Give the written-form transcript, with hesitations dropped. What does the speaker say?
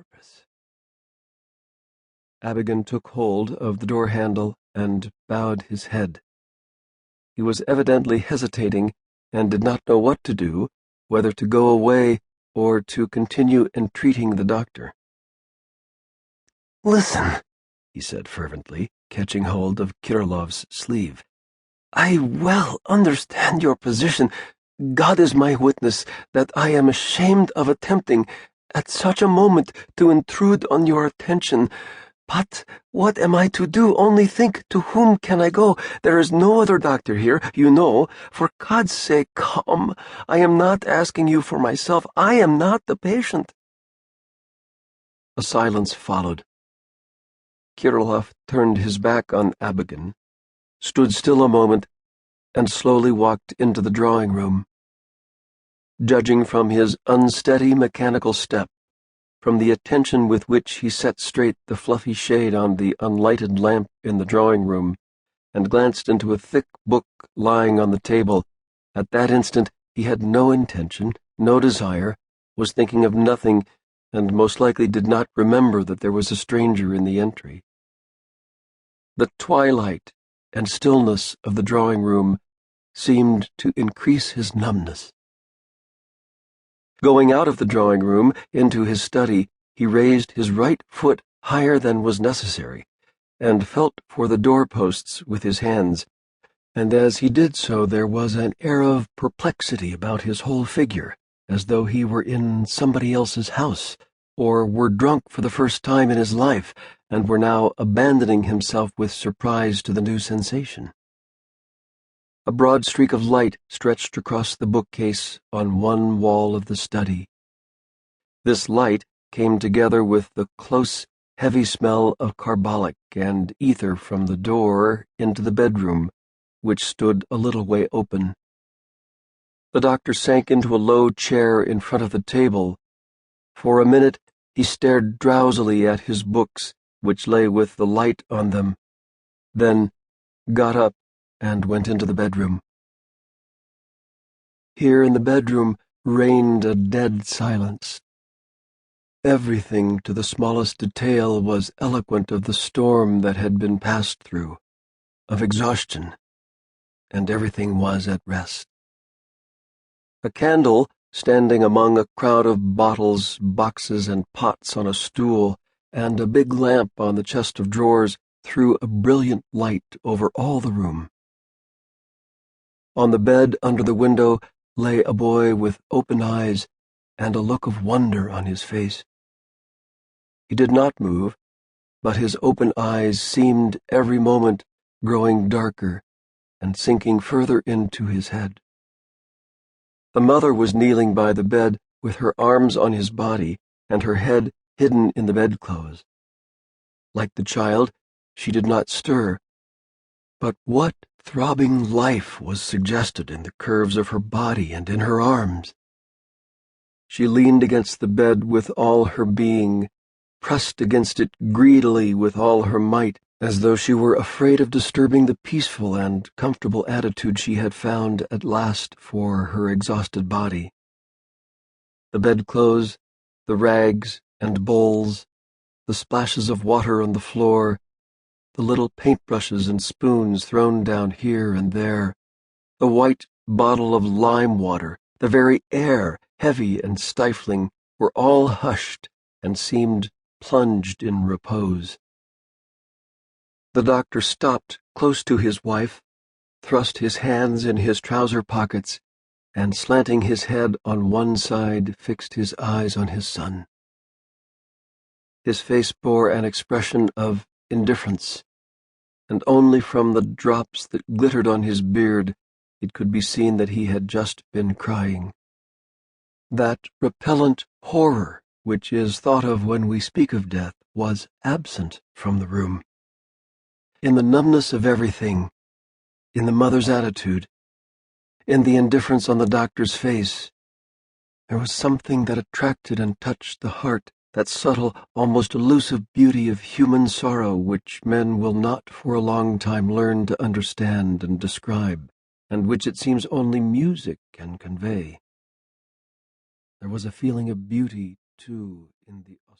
purpose. Abogin took hold of the door handle and bowed his head. He was evidently hesitating and did not know what to do, whether to go away or to continue entreating the doctor. "Listen," he said fervently, catching hold of Kirilov's sleeve. "I well understand your position. God is my witness that I am ashamed of attempting, at such a moment, to intrude on your attention. But what am I to do? Only think, to whom can I go? There is no other doctor here, you know. For God's sake, come. I am not asking you for myself. I am not the patient." A silence followed. Kirilov turned his back on Abogin, stood still a moment, and slowly walked into the drawing-room. Judging from his unsteady mechanical step, from the attention with which he set straight the fluffy shade on the unlighted lamp in the drawing-room, and glanced into a thick book lying on the table, at that instant he had no intention, no desire, was thinking of nothing, and most likely did not remember that there was a stranger in the entry. The twilight and stillness of the drawing-room seemed to increase his numbness. Going out of the drawing-room into his study, he raised his right foot higher than was necessary, and felt for the doorposts with his hands, and as he did so there was an air of perplexity about his whole figure, as though he were in somebody else's house, or were drunk for the first time in his life, and were now abandoning himself with surprise to the new sensation. A broad streak of light stretched across the bookcase on one wall of the study. This light came together with the close, heavy smell of carbolic and ether from the door into the bedroom, which stood a little way open. The doctor sank into a low chair in front of the table. For a minute he stared drowsily at his books, which lay with the light on them, then got up and went into the bedroom. Here in the bedroom reigned a dead silence. Everything, to the smallest detail, was eloquent of the storm that had been passed through, of exhaustion, and everything was at rest. A candle, standing among a crowd of bottles, boxes, and pots on a stool, and a big lamp on the chest of drawers, threw a brilliant light over all the room. On the bed under the window lay a boy with open eyes and a look of wonder on his face. He did not move, but his open eyes seemed every moment growing darker and sinking further into his head. The mother was kneeling by the bed with her arms on his body and her head hidden in the bedclothes. Like the child, she did not stir, but what throbbing life was suggested in the curves of her body and in her arms! She leaned against the bed with all her being, pressed against it greedily with all her might, as though she were afraid of disturbing the peaceful and comfortable attitude she had found at last for her exhausted body. The bedclothes, the rags and bowls, the splashes of water on the floor, the little paintbrushes and spoons thrown down here and there, the white bottle of lime water, the very air, heavy and stifling, were all hushed and seemed plunged in repose. The doctor stopped close to his wife, thrust his hands in his trouser pockets, and slanting his head on one side, fixed his eyes on his son. His face bore an expression of indifference, and only from the drops that glittered on his beard it could be seen that he had just been crying. That repellent horror which is thought of when we speak of death was absent from the room. In the numbness of everything, in the mother's attitude, in the indifference on the doctor's face, there was something that attracted and touched the heart, that subtle, almost elusive beauty of human sorrow which men will not for a long time learn to understand and describe, and which it seems only music can convey. There was a feeling of beauty, too, in the